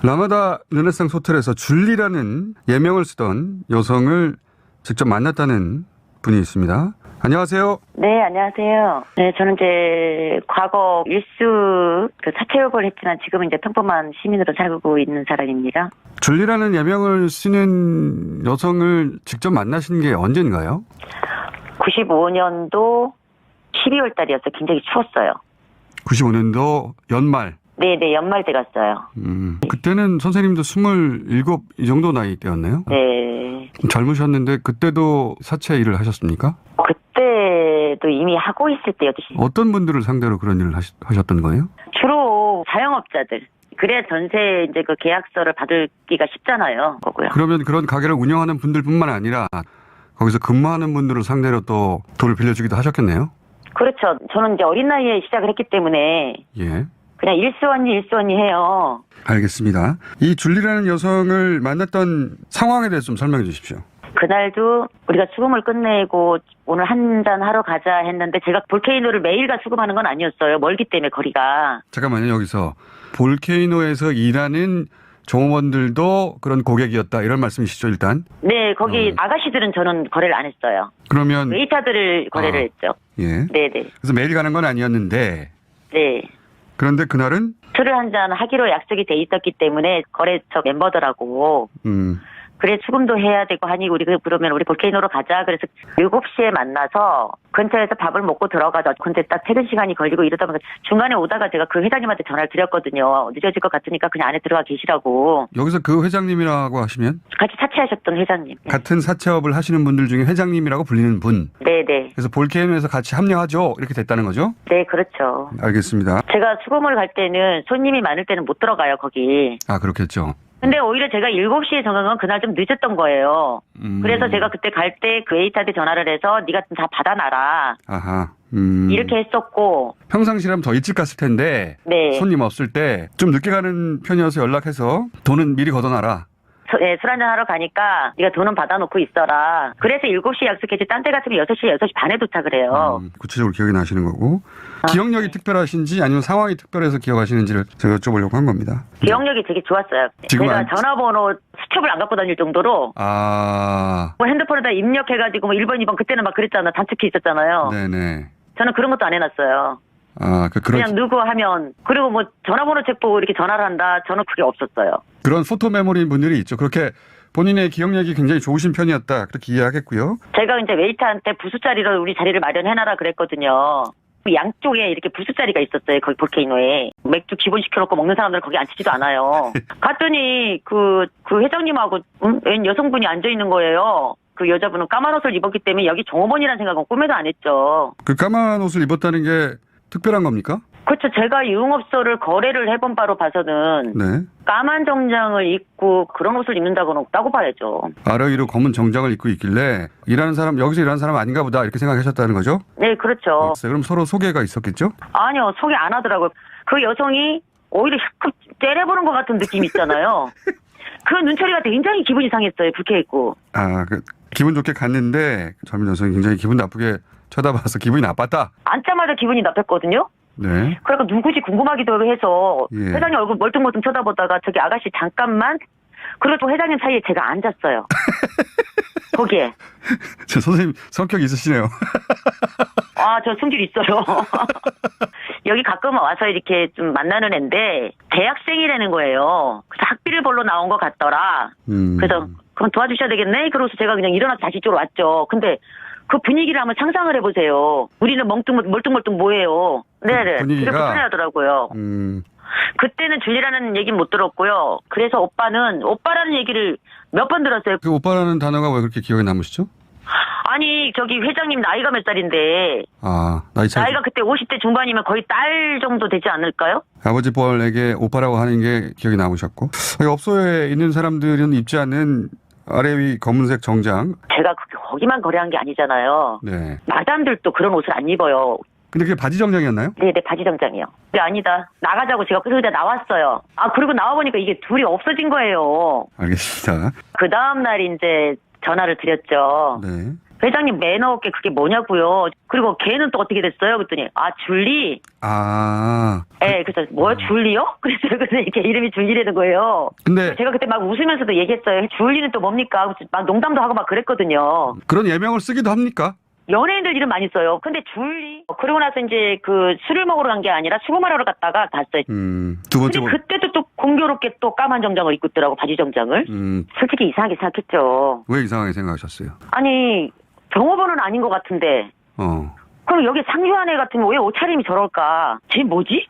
라마다 르네상스 호텔에서 줄리라는 예명을 쓰던 여성을 직접 만났다는 분이 있습니다. 안녕하세요. 네, 안녕하세요. 네, 저는 이제 과거 일수 사채업을 했지만 지금은 이제 평범한 시민으로 살고 있는 사람입니다. 줄리라는 예명을 쓰는 여성을 직접 만나신 게 언젠가요? 95년도 12월 달이었어요. 굉장히 추웠어요. 95년도 연말. 네, 연말 때 갔어요. 그때는 선생님도 27 이 정도 나이 때였나요? 네. 젊으셨는데 그때도 사채 일을 하셨습니까? 그때도 이미 하고 있을 때였지. 어떤 분들을 상대로 그런 일을 하셨던 거예요? 주로 자영업자들. 그래야 전세 이제 그 계약서를 받기가 쉽잖아요. 거고요. 그러면 그런 가게를 운영하는 분들뿐만 아니라 거기서 근무하는 분들을 상대로 또 돈을 빌려주기도 하셨겠네요? 그렇죠. 저는 이제 어린 나이에 시작을 했기 때문에 예. 그냥 일수언니 해요. 알겠습니다. 이 줄리라는 여성을 만났던 상황에 대해서 좀 설명해 주십시오. 그날도 우리가 수금을 끝내고 오늘 한잔 하러 가자 했는데 제가 볼케이노를 매일가 수금하는 건 아니었어요. 멀기 때문에 거리가. 잠깐만요. 여기서 볼케이노에서 일하는 종업원들도 그런 고객이었다 이런 말씀이시죠 일단? 네. 거기 아가씨들은 저는 거래를 안 했어요. 그러면 웨이터들을 거래를 했죠. 예. 네네. 그래서 매일 가는 건 아니었는데 네. 그런데 그날은 술을 한잔 하기로 약속이 돼 있었기 때문에 거래처 멤버들하고 그래 수금도 해야 되고 하니 우리 그러면 우리 볼케이노로 가자. 그래서 7시에 만나서 근처에서 밥을 먹고 들어가자. 근데 딱 퇴근 시간이 걸리고 이러다 보니까 중간에 오다가 제가 그 회장님한테 전화를 드렸거든요. 늦어질 것 같으니까 그냥 안에 들어가 계시라고. 여기서 그 회장님이라고 하시면 같이 사채하셨던 회장님. 네. 같은 사채업을 하시는 분들 중에 회장님이라고 불리는 분. 네네. 그래서 볼케이노에서 같이 합류하죠. 이렇게 됐다는 거죠? 네, 그렇죠. 알겠습니다. 제가 수금을 갈 때는 손님이 많을 때는 못 들어가요, 거기. 아 그렇겠죠. 근데 오히려 제가 7시에 정한 건 그날 좀 늦었던 거예요. 그래서 제가 그때 갈 때 그 웨이터한테 전화를 해서 네가 좀 다 받아놔라. 아하. 이렇게 했었고. 평상시라면 더 일찍 갔을 텐데 네. 손님 없을 때 좀 늦게 가는 편이어서 연락해서 돈은 미리 걷어놔라. 네, 술 한잔 하러 가니까 네가 돈은 받아놓고 있어라. 그래서 7시에 약속했지 딴 때 같으면 6시 반에 도착을 해요. 구체적으로 기억이 나시는 거고. 기억력이 네. 특별하신지 아니면 상황이 특별해서 기억하시는지를 제가 여쭤보려고 한 겁니다. 기억력이 되게 좋았어요. 제가 전화번호 수첩을 안 갖고 다닐 정도로 뭐 핸드폰에다 입력해가지고 뭐 1번, 2번 그때는 막 그랬잖아. 단축키 있었잖아요. 네네. 저는 그런 것도 안 해놨어요. 그냥 누구 하면 그리고 뭐 전화번호 책 보고 이렇게 전화를 한다. 저는 그게 없었어요. 그런 포토 메모리 분들이 있죠. 그렇게 본인의 기억력이 굉장히 좋으신 편이었다. 그렇게 이해하겠고요. 제가 이제 웨이터한테 부수 자리로 우리 자리를 마련해놔라 그랬거든요. 양쪽에 이렇게 부수 자리가 있었어요. 거기 볼케이노에. 맥주 기본 시켜놓고 먹는 사람들 거기 앉히지도 않아요. 갔더니 그 회장님하고 웬 여성분이 앉아있는 거예요. 그 여자분은 까만 옷을 입었기 때문에 여기 종업원이라는 생각은 꿈에도 안 했죠. 그 까만 옷을 입었다는 게 특별한 겁니까? 그렇죠. 제가 유흥업소를 거래를 해본 바로 봐서는 네. 까만 정장을 입고 그런 옷을 입는다고는 없다고 봐야죠. 아래위로 검은 정장을 입고 있길래 여기서 일하는 사람 아닌가 보다 이렇게 생각하셨다는 거죠? 네, 그렇죠. 그럼 서로 소개가 있었겠죠? 아니요. 소개 안 하더라고요. 그 여성이 오히려 샥 째려보는 것 같은 느낌이 있잖아요. 그 눈초리가 굉장히 기분이 상했어요. 불쾌했고. 기분 좋게 갔는데 젊은 여성이 굉장히 기분 나쁘게 쳐다봐서 기분이 나빴다? 앉자마자 기분이 나빴거든요. 네. 그러니까 누구지 궁금하기도 해서 회장님 얼굴 멀뚱멀뚱 쳐다보다가 저기 아가씨 잠깐만. 그리고 또 회장님 사이에 제가 앉았어요. 거기에. 저 선생님 성격 있으시네요. 저 성질 있어요. 여기 가끔 와서 이렇게 좀 만나는 애인데 대학생이라는 거예요. 그래서 학비를 벌러 나온 것 같더라. 그래서 그럼 도와주셔야 되겠네. 그러고서 제가 그냥 일어나서 다시 이쪽으로 왔죠. 근데 그 분위기를 한번 상상을 해보세요. 우리는 멀뚱멀뚱 뭐예요. 네네. 분위기가 되게 불편해하더라고요. 그때는 줄리라는 얘기는 못 들었고요. 그래서 오빠라는 얘기를 몇 번 들었어요. 그 오빠라는 단어가 왜 그렇게 기억에 남으시죠? 아니 저기 회장님 나이가 몇 살인데 나이 차이. 나이가 그때 50대 중반이면 거의 딸 정도 되지 않을까요? 아버지 뻘에게 오빠라고 하는 게 기억에 남으셨고 업소에 있는 사람들은 입지 않는 아래 위 검은색 정장. 제가 거기만 거래한 게 아니잖아요. 네. 마담들도 그런 옷을 안 입어요. 근데 그게 바지 정장이었나요? 네, 바지 정장이요. 근데 아니다. 나가자고 제가 그러다 나왔어요. 그리고 나와보니까 이게 둘이 없어진 거예요. 알겠습니다. 그 다음날 이제 전화를 드렸죠. 네. 회장님 매너 없게 그게 뭐냐고요. 그리고 걔는 또 어떻게 됐어요? 그랬더니 줄리. 네, 그래서 뭐야 줄리요? 그래서 이렇게 이름이 줄리라는 거예요. 근데 제가 그때 막 웃으면서도 얘기했어요. 줄리는 또 뭡니까? 막 농담도 하고 막 그랬거든요. 그런 예명을 쓰기도 합니까? 연예인들 이름 많이 써요. 근데 줄리. 그러고 나서 이제 그 술을 먹으러 간 게 아니라 수금하러 갔다가 갔어요. 두 번째. 근데 그때도 또 공교롭게 또 까만 정장을 입고 있더라고, 바지 정장을. 솔직히 이상하게 생각했죠. 왜 이상하게 생각하셨어요? 아니, 종업원은 아닌 것 같은데. 그럼 여기 상주한 애 같으면 왜 옷차림이 저럴까? 쟤 뭐지?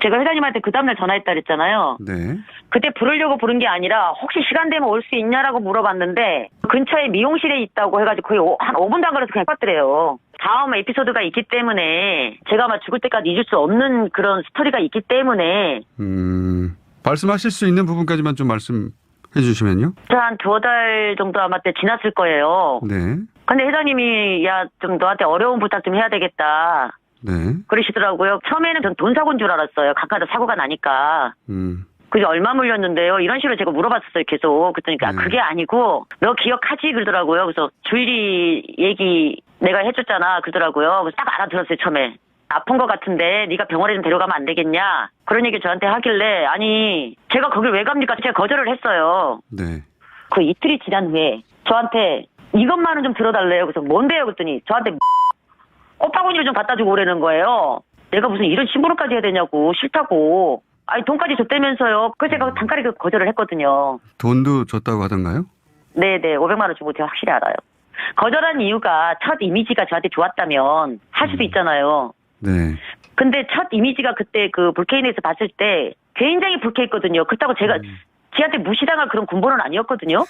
제가 회장님한테 그 다음날 전화했다 그랬잖아요. 네. 그때 부르려고 부른 게 아니라 혹시 시간 되면 올 수 있냐라고 물어봤는데 근처에 미용실에 있다고 해가지고 거의 한 5분도 안 걸려서 그냥 갔더래요. 다음 에피소드가 있기 때문에 제가 아마 죽을 때까지 잊을 수 없는 그런 스토리가 있기 때문에 말씀하실 수 있는 부분까지만 좀 말씀해 주시면요. 한 2달 정도 아마 때 지났을 거예요. 네. 근데 회장님이 야 좀 너한테 어려운 부탁 좀 해야 되겠다. 네. 그러시더라고요. 처음에는 전 돈 사고인 줄 알았어요. 각하도 사고가 나니까. 그게 얼마 물렸는데요? 이런 식으로 제가 물어봤었어요, 계속. 그랬더니 그게 아니고 너 기억하지? 그러더라고요. 그래서 줄리 얘기 내가 해줬잖아. 그러더라고요. 그래서 딱 알아들었어요, 처음에. 아픈 것 같은데 네가 병원에 좀 데려가면 안 되겠냐? 그런 얘기 저한테 하길래 아니 제가 거길 왜 갑니까? 제가 거절을 했어요. 네. 그 이틀이 지난 후에 저한테 이것만은 좀 들어달래요. 그래서 뭔데요? 그랬더니 저한테 꽃바구니를 좀 갖다 주고 오라는 거예요. 내가 무슨 이런 심부름까지 해야 되냐고 싫다고. 아니 돈까지 줬다면서요. 그래서 제가 단칼에 거절을 했거든요. 돈도 줬다고 하던가요? 네네 500만 원 주고 제가 확실히 알아요. 거절한 이유가 첫 이미지가 저한테 좋았다면 할 수도 있잖아요. 네. 근데 첫 이미지가 그때 그 볼케이노에서 봤을 때 굉장히 불쾌했거든요. 그렇다고 제가 지한테 무시당할 그런 군번은 아니었거든요.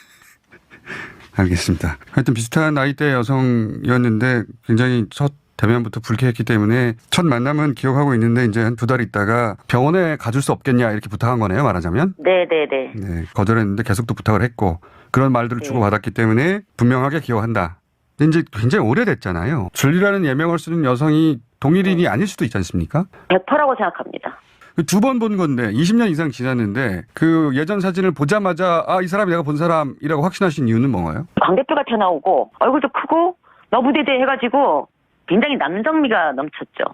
알겠습니다. 하여튼 비슷한 나이대 여성이었는데 굉장히 첫 대면부터 불쾌했기 때문에 첫 만남은 기억하고 있는데 이제 한 2달 있다가 병원에 가줄 수 없겠냐 이렇게 부탁한 거네요, 말하자면. 네네네. 네, 거절했는데 계속 또 부탁을 했고 그런 말들을 주고받았기 때문에 분명하게 기억한다. 근데 이제 굉장히 오래됐잖아요. 줄리라는 예명을 쓰는 여성이 동일인이 아닐 수도 있지 않습니까? 100%라고 생각합니다. 2번 본 건데 20년 이상 지났는데 그 예전 사진을 보자마자 이 사람이 내가 본 사람이라고 확신하신 이유는 뭔가요? 광대뼈가 튀어나오고 얼굴도 크고 너부대대 해가지고 굉장히 남성미가 넘쳤죠.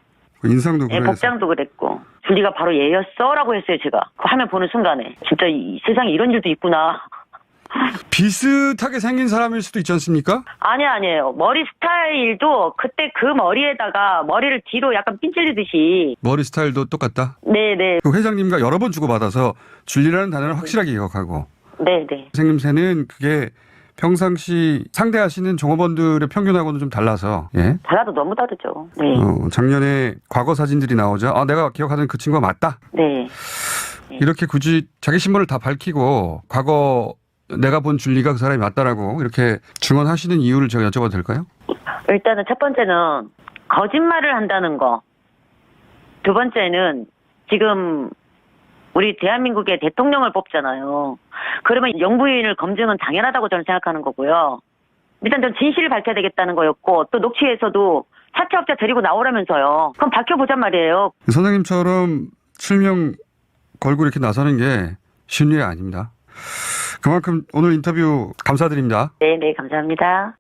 인상도 예, 그래서. 복장도 그랬고 줄리가 바로 얘였어 라고 했어요. 제가 그 화면 보는 순간에 진짜 이 세상에 이런 일도 있구나. 비슷하게 생긴 사람일 수도 있지 않습니까? 아니에요. 머리 스타일도 그때 그 머리에다가 머리를 뒤로 약간 핀질리듯이. 머리 스타일도 똑같다? 네네. 그 회장님과 여러 번 주고받아서 줄리라는 단어를 확실하게 기억하고. 네네. 생김새는 그게 평상시 상대하시는 종업원들의 평균하고는 좀 달라서. 예. 달라도 너무 다르죠. 네. 작년에 과거 사진들이 나오자 내가 기억하는 그 친구가 맞다. 네. 이렇게 굳이 자기 신분을 다 밝히고 과거 내가 본 줄리가 그 사람이 맞다라고 이렇게 증언하시는 이유를 제가 여쭤봐도 될까요? 일단은 첫 번째는 거짓말을 한다는 거. 두 번째는 지금 우리 대한민국의 대통령을 뽑잖아요. 그러면 영부인을 검증은 당연하다고 저는 생각하는 거고요. 일단 전 진실을 밝혀야 되겠다는 거였고 또 녹취에서도 사채업자 데리고 나오라면서요. 그럼 밝혀보잔 말이에요. 선생님처럼 실명 걸고 이렇게 나서는 게 쉬운 일이 아닙니다. 그만큼 오늘 인터뷰 감사드립니다. 네, 감사합니다.